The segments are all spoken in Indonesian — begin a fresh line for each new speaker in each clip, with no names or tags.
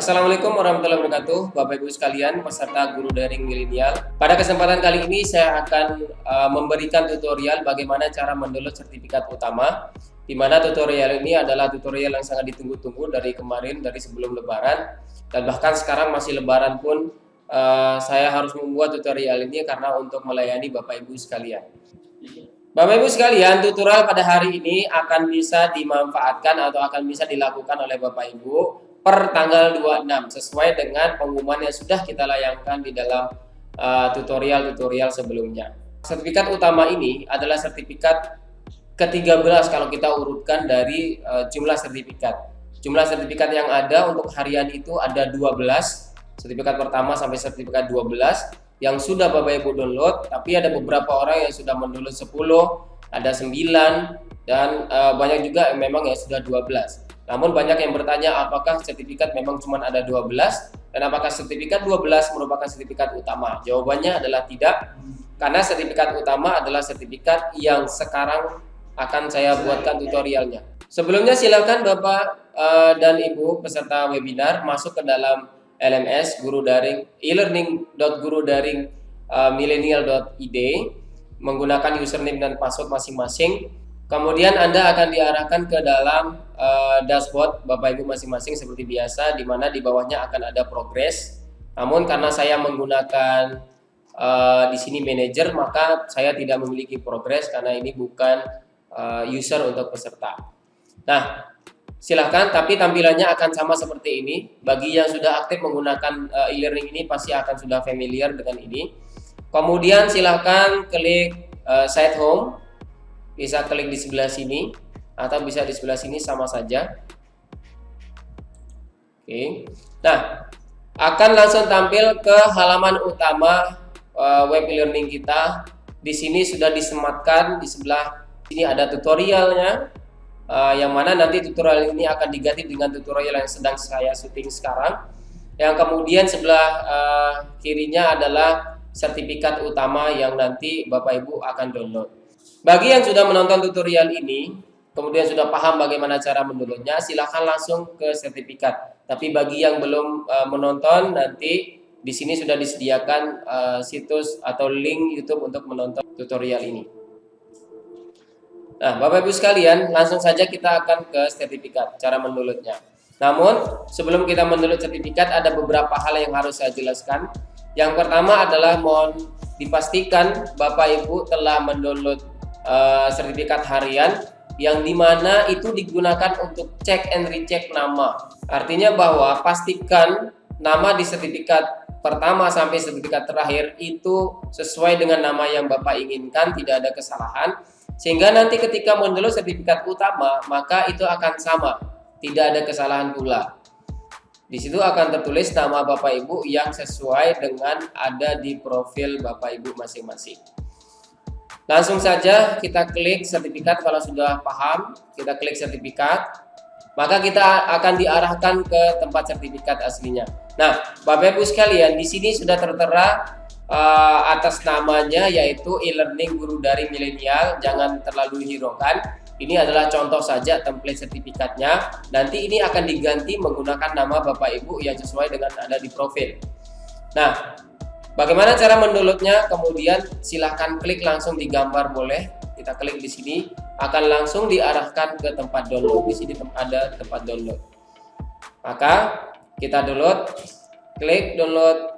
Assalamualaikum warahmatullahi wabarakatuh, Bapak Ibu sekalian, peserta guru daring milenial. Pada kesempatan kali ini saya akan memberikan tutorial bagaimana cara mendownload sertifikat utama, di mana tutorial ini adalah tutorial yang sangat ditunggu-tunggu dari kemarin, dari sebelum Lebaran, dan bahkan sekarang masih Lebaran pun saya harus membuat tutorial ini karena untuk melayani Bapak Ibu sekalian. Bapak Ibu sekalian, tutorial pada hari ini akan bisa dimanfaatkan atau akan bisa dilakukan oleh Bapak Ibu per tanggal 26 sesuai dengan pengumuman yang sudah kita layangkan di dalam tutorial-tutorial sebelumnya. Sertifikat utama ini adalah sertifikat ke-13 kalau kita urutkan dari jumlah sertifikat. Jumlah sertifikat yang ada untuk harian itu ada 12, sertifikat pertama sampai sertifikat 12 yang sudah Bapak Ibu download, tapi ada beberapa orang yang sudah mendownload 10, ada 9, dan banyak juga yang memang yang sudah 12. Namun banyak yang bertanya apakah sertifikat memang cuma ada 12 dan apakah sertifikat 12 merupakan sertifikat utama? Jawabannya adalah tidak, karena sertifikat utama adalah sertifikat yang sekarang akan saya buatkan tutorialnya. Sebelumnya silakan Bapak dan Ibu peserta webinar masuk ke dalam LMS guru daring e-learning.gurudaring millennial.id menggunakan username dan password masing-masing. Kemudian Anda akan diarahkan ke dalam dashboard Bapak Ibu masing-masing seperti biasa, di mana di bawahnya akan ada progres. Namun karena saya menggunakan di sini manager, maka saya tidak memiliki progres karena ini bukan user untuk peserta. Nah, silahkan, tapi tampilannya akan sama seperti ini. Bagi yang sudah aktif menggunakan e-learning ini pasti akan sudah familiar dengan ini. Kemudian silahkan klik site home, bisa klik di sebelah sini atau bisa di sebelah sini, sama saja. Oke. Nah, akan langsung tampil ke halaman utama web e-learning kita. Di sini sudah disematkan, di sebelah sini ada tutorialnya. Yang mana nanti tutorial ini akan diganti dengan tutorial yang sedang saya syuting sekarang, yang kemudian sebelah kirinya adalah sertifikat utama yang nanti Bapak Ibu akan download. Bagi yang sudah menonton tutorial ini kemudian sudah paham bagaimana cara mendownloadnya, silahkan langsung ke sertifikat. Tapi bagi yang belum menonton, nanti di sini sudah disediakan situs atau link YouTube untuk menonton tutorial ini. Nah, Bapak Ibu sekalian, langsung saja kita akan ke sertifikat, cara mendownloadnya. Namun, sebelum kita mendownload sertifikat, ada beberapa hal yang harus saya jelaskan. Yang pertama adalah mohon dipastikan Bapak Ibu telah mendownload sertifikat harian, yang dimana itu digunakan untuk cek and recheck nama. Artinya bahwa pastikan nama di sertifikat pertama sampai sertifikat terakhir itu sesuai dengan nama yang Bapak inginkan, tidak ada kesalahan. Sehingga nanti ketika mendownload sertifikat utama, maka itu akan sama, tidak ada kesalahan pula. Di situ akan tertulis nama Bapak Ibu yang sesuai dengan ada di profil Bapak Ibu masing-masing. Langsung saja kita klik sertifikat. Kalau sudah paham, kita klik sertifikat, maka kita akan diarahkan ke tempat sertifikat aslinya. Nah, Bapak Ibu sekalian, di sini sudah tertera atas namanya, yaitu e-learning guru daring milenial. Jangan terlalu dihiraukan, ini adalah contoh saja template sertifikatnya. Nanti ini akan diganti menggunakan nama Bapak Ibu yang sesuai dengan ada di profil. Nah, bagaimana cara mendownloadnya? Kemudian silahkan klik langsung di gambar, boleh kita klik di sini, akan langsung diarahkan ke tempat download. Di sini ada tempat download, maka kita download, klik download.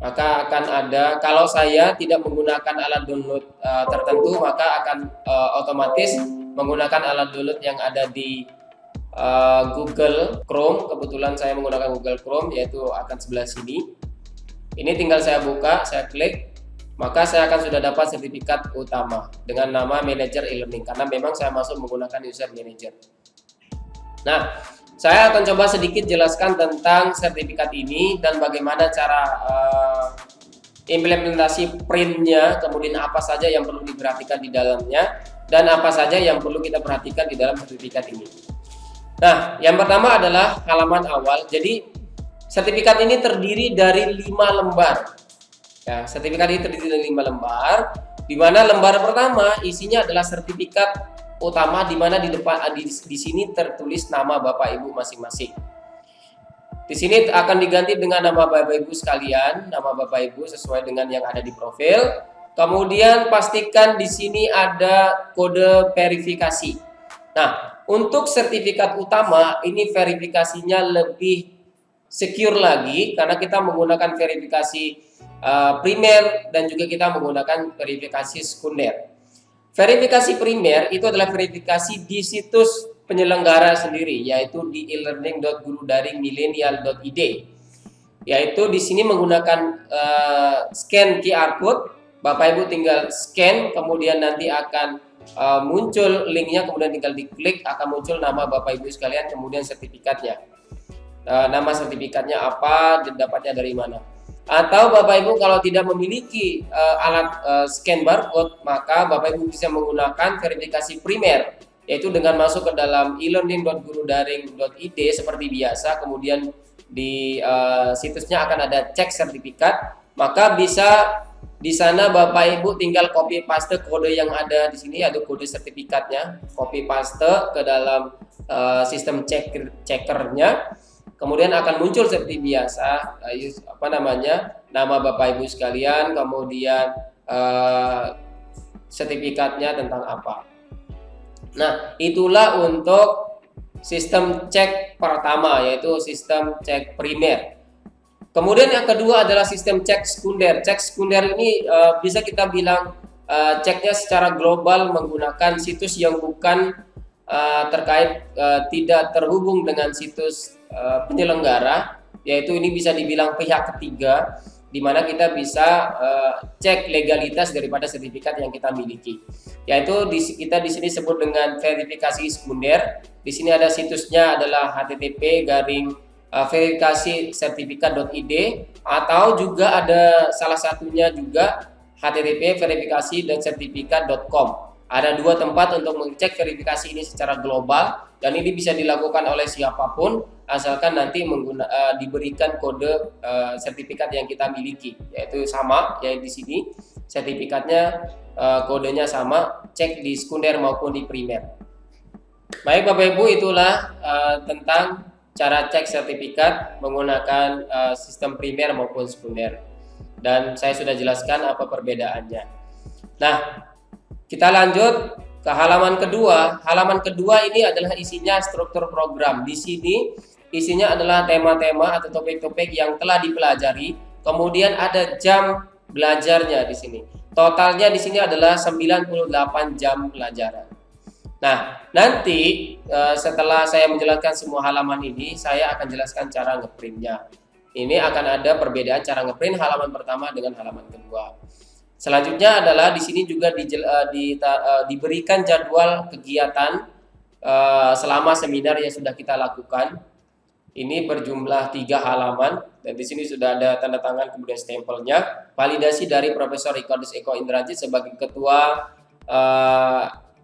Maka akan ada, kalau saya tidak menggunakan alat download tertentu, maka akan otomatis menggunakan alat download yang ada di Google Chrome. Kebetulan saya menggunakan Google Chrome, yaitu akan sebelah sini. Ini tinggal saya buka, saya klik, maka saya akan sudah dapat sertifikat utama dengan nama manajer e-learning, karena memang saya masuk menggunakan user manager. Nah, saya akan coba sedikit jelaskan tentang sertifikat ini dan bagaimana cara implementasi printnya, kemudian apa saja yang perlu diperhatikan di dalamnya, dan apa saja yang perlu kita perhatikan di dalam sertifikat ini. Nah, yang pertama adalah halaman awal. Jadi, sertifikat ini terdiri dari 5 lembar. Ya, sertifikat ini terdiri dari 5 lembar, di mana lembar pertama isinya adalah sertifikat utama, di mana di depan di sini tertulis nama Bapak Ibu masing-masing. Di sini akan diganti dengan nama Bapak Ibu sekalian, nama Bapak Ibu sesuai dengan yang ada di profil. Kemudian pastikan di sini ada kode verifikasi. Nah, untuk sertifikat utama ini verifikasinya lebih secure lagi karena kita menggunakan verifikasi primer dan juga kita menggunakan verifikasi sekunder. Verifikasi primer itu adalah verifikasi di situs penyelenggara sendiri, yaitu di elearning.gurudaringmillennial.id. Yaitu di sini menggunakan scan QR code, Bapak Ibu tinggal scan, kemudian nanti akan muncul linknya, kemudian tinggal diklik, akan muncul nama Bapak Ibu sekalian, kemudian sertifikatnya. Nama sertifikatnya apa, dapatnya dari mana. Atau Bapak Ibu kalau tidak memiliki alat scan barcode, maka Bapak Ibu bisa menggunakan verifikasi primer, yaitu dengan masuk ke dalam elearning.gurudaring.id seperti biasa, kemudian di situsnya akan ada cek sertifikat, maka bisa di sana Bapak Ibu tinggal copy paste kode yang ada di sini, ada kode sertifikatnya, copy paste ke dalam sistem checkernya. Kemudian akan muncul seperti biasa nama Bapak Ibu sekalian, kemudian sertifikatnya tentang apa. Nah, itulah untuk sistem cek pertama, yaitu sistem cek primer. Kemudian yang kedua adalah sistem cek sekunder. Cek sekunder ini bisa kita bilang ceknya secara global menggunakan situs yang bukan terkait tidak terhubung dengan situs penyelenggara, yaitu ini bisa dibilang pihak ketiga, di mana kita bisa cek legalitas daripada sertifikat yang kita miliki. Yaitu kita di sini sebut dengan verifikasi sekunder. Di sini ada situsnya adalah http://verifikasi sertifikat.id, atau juga ada salah satunya juga http://verifikasi.sertifikat.com. Ada dua tempat untuk mengecek verifikasi ini secara global, dan ini bisa dilakukan oleh siapapun asalkan nanti diberikan kode sertifikat yang kita miliki, yaitu sama, yaitu di sini sertifikatnya kodenya sama, cek di sekunder maupun di primer. Baik Bapak Ibu, itulah tentang cara cek sertifikat menggunakan sistem primer maupun sekunder, dan saya sudah jelaskan apa perbedaannya. Nah, kita lanjut ke halaman kedua. Halaman kedua ini adalah isinya struktur program. Di sini isinya adalah tema-tema atau topik-topik yang telah dipelajari. Kemudian ada jam belajarnya di sini. Totalnya di sini adalah 98 jam pelajaran. Nah, nanti setelah saya menjelaskan semua halaman ini, saya akan jelaskan cara ngeprintnya. Ini akan ada perbedaan cara ngeprint halaman pertama dengan halaman kedua. Selanjutnya adalah di sini juga diberikan jadwal kegiatan selama seminar yang sudah kita lakukan. Ini berjumlah 3 halaman, dan di sini sudah ada tanda tangan kemudian stempelnya. Validasi dari Profesor Ricardo Eko Indrajit sebagai Ketua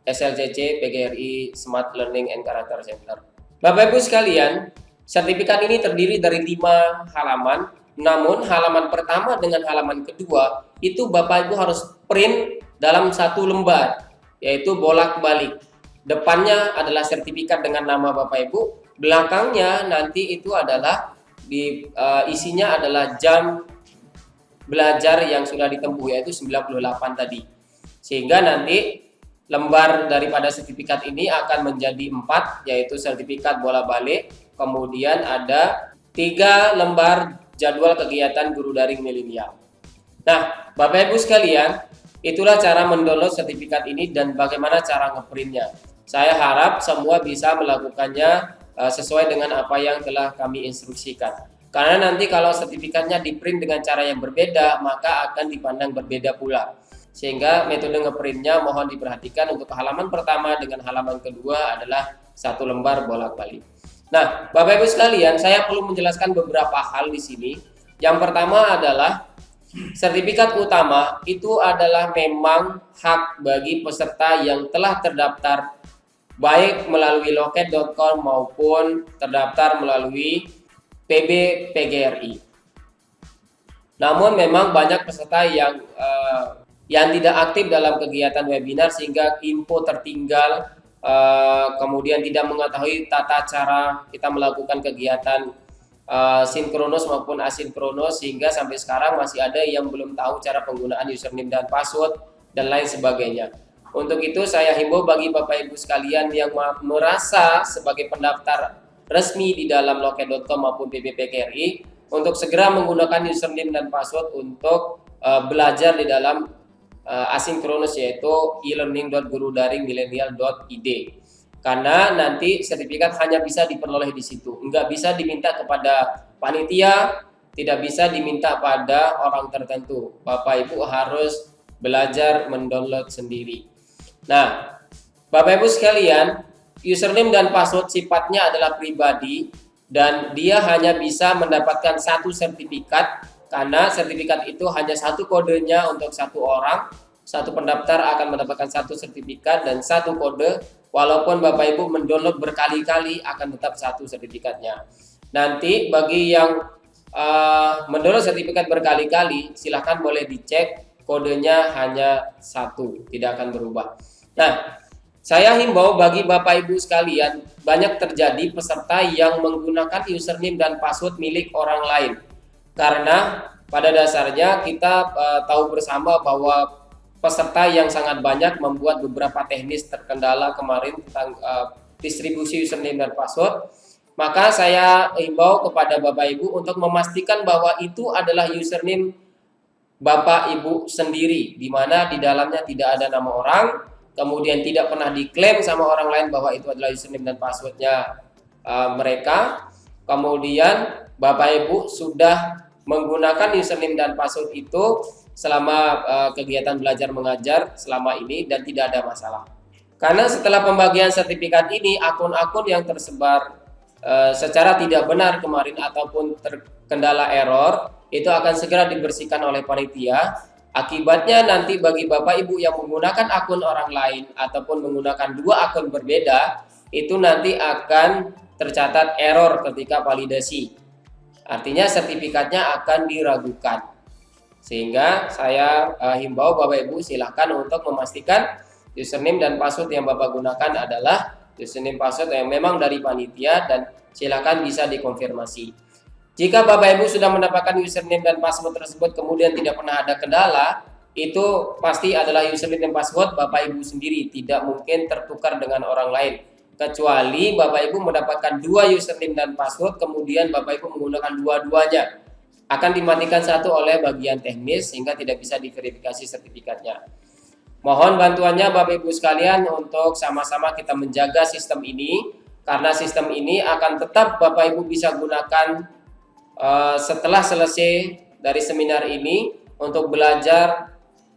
SLCC PGRI Smart Learning and Character Center. Bapak Ibu sekalian, sertifikat ini terdiri dari 5 halaman. Namun halaman pertama dengan halaman kedua itu Bapak Ibu harus print dalam 1 lembar, yaitu bolak-balik. Depannya adalah sertifikat dengan nama Bapak Ibu, belakangnya nanti itu adalah isinya adalah jam belajar yang sudah ditempuh, yaitu 98 tadi. Sehingga nanti lembar daripada sertifikat ini akan menjadi 4, yaitu sertifikat bola balik, kemudian ada 3 lembar jadwal kegiatan guru daring milenial. Nah, Bapak Ibu sekalian, itulah cara mendownload sertifikat ini dan bagaimana cara ngeprintnya. Saya harap semua bisa melakukannya sesuai dengan apa yang telah kami instruksikan. Karena nanti kalau sertifikatnya diprint dengan cara yang berbeda, maka akan dipandang berbeda pula. Sehingga metode ngeprintnya mohon diperhatikan. Untuk halaman pertama dengan halaman kedua adalah 1 lembar bolak-balik. Nah, Bapak Ibu sekalian, saya perlu menjelaskan beberapa hal di sini. Yang pertama adalah sertifikat utama itu adalah memang hak bagi peserta yang telah terdaftar baik melalui loket.com maupun terdaftar melalui PB PGRI. Namun memang banyak peserta yang tidak aktif dalam kegiatan webinar sehingga info tertinggal. Kemudian tidak mengetahui tata cara kita melakukan kegiatan sinkronus maupun asinkronus, sehingga sampai sekarang masih ada yang belum tahu cara penggunaan username dan password dan lain sebagainya. Untuk itu saya himbau bagi Bapak Ibu sekalian yang merasa sebagai pendaftar resmi di dalam loket.com maupun PBPKRI untuk segera menggunakan username dan password untuk belajar di dalam asinkronus, yaitu e-learning.gurudaringmilenial.id. Karena nanti sertifikat hanya bisa diperoleh di situ, nggak bisa diminta kepada panitia, tidak bisa diminta pada orang tertentu. Bapak Ibu harus belajar mendownload sendiri. Nah, Bapak Ibu sekalian, username dan password sifatnya adalah pribadi dan dia hanya bisa mendapatkan satu sertifikat, karena sertifikat itu hanya satu kodenya untuk satu orang. Satu pendaftar akan mendapatkan satu sertifikat dan satu kode. Walaupun Bapak Ibu mendownload berkali-kali, akan tetap satu sertifikatnya. Nanti bagi yang mendownload sertifikat berkali-kali, silahkan boleh dicek, kodenya hanya satu, tidak akan berubah. Nah, saya himbau bagi Bapak Ibu sekalian, banyak terjadi peserta yang menggunakan username dan password milik orang lain. Karena pada dasarnya kita tahu bersama bahwa peserta yang sangat banyak membuat beberapa teknis terkendala kemarin tentang distribusi username dan password. Maka saya himbau kepada Bapak Ibu untuk memastikan bahwa itu adalah username Bapak Ibu sendiri, di mana di dalamnya tidak ada nama orang, kemudian tidak pernah diklaim sama orang lain bahwa itu adalah username dan passwordnya mereka. Kemudian Bapak Ibu sudah menggunakan username dan password itu selama kegiatan belajar mengajar selama ini dan tidak ada masalah. Karena setelah pembagian sertifikat ini, akun-akun yang tersebar secara tidak benar kemarin ataupun terkendala error itu akan segera dibersihkan oleh panitia. Akibatnya nanti bagi Bapak Ibu yang menggunakan akun orang lain ataupun menggunakan dua akun berbeda, itu nanti akan tercatat error ketika validasi. Artinya sertifikatnya akan diragukan. Sehingga saya himbau Bapak Ibu silahkan untuk memastikan username dan password yang Bapak gunakan adalah username password yang memang dari panitia, dan silahkan bisa dikonfirmasi. Jika Bapak Ibu sudah mendapatkan username dan password tersebut kemudian tidak pernah ada kendala, itu pasti adalah username dan password Bapak Ibu sendiri, tidak mungkin tertukar dengan orang lain. Kecuali Bapak Ibu mendapatkan dua username dan password kemudian Bapak Ibu menggunakan dua-duanya, akan dimatikan satu oleh bagian teknis sehingga tidak bisa diverifikasi sertifikatnya. Mohon bantuannya Bapak Ibu sekalian untuk sama-sama kita menjaga sistem ini, karena sistem ini akan tetap Bapak Ibu bisa gunakan setelah selesai dari seminar ini untuk belajar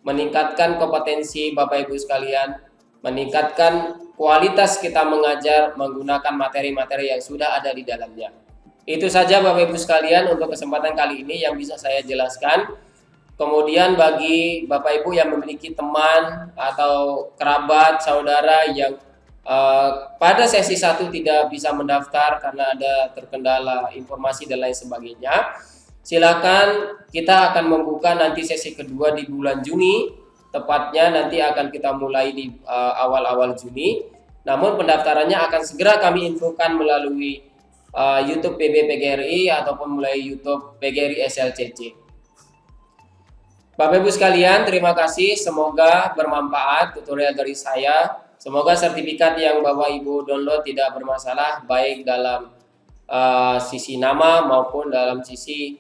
meningkatkan kompetensi Bapak Ibu sekalian, meningkatkan kualitas kita mengajar menggunakan materi-materi yang sudah ada di dalamnya. Itu saja Bapak Ibu sekalian untuk kesempatan kali ini yang bisa saya jelaskan. Kemudian bagi Bapak Ibu yang memiliki teman atau kerabat, saudara yang pada sesi 1 tidak bisa mendaftar karena ada terkendala informasi dan lain sebagainya, silakan, kita akan membuka nanti sesi kedua di bulan Juni, tepatnya nanti akan kita mulai di awal-awal Juni. Namun pendaftarannya akan segera kami infokan melalui YouTube PBPGRI ataupun melalui YouTube PGRI SLCC. Bapak Ibu sekalian, terima kasih, semoga bermanfaat tutorial dari saya. Semoga sertifikat yang Bapak Ibu download tidak bermasalah, baik dalam sisi nama maupun dalam sisi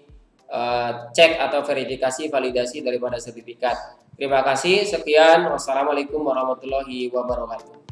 cek atau verifikasi validasi daripada sertifikat. Terima kasih, sekian. Wassalamualaikum warahmatullahi wabarakatuh.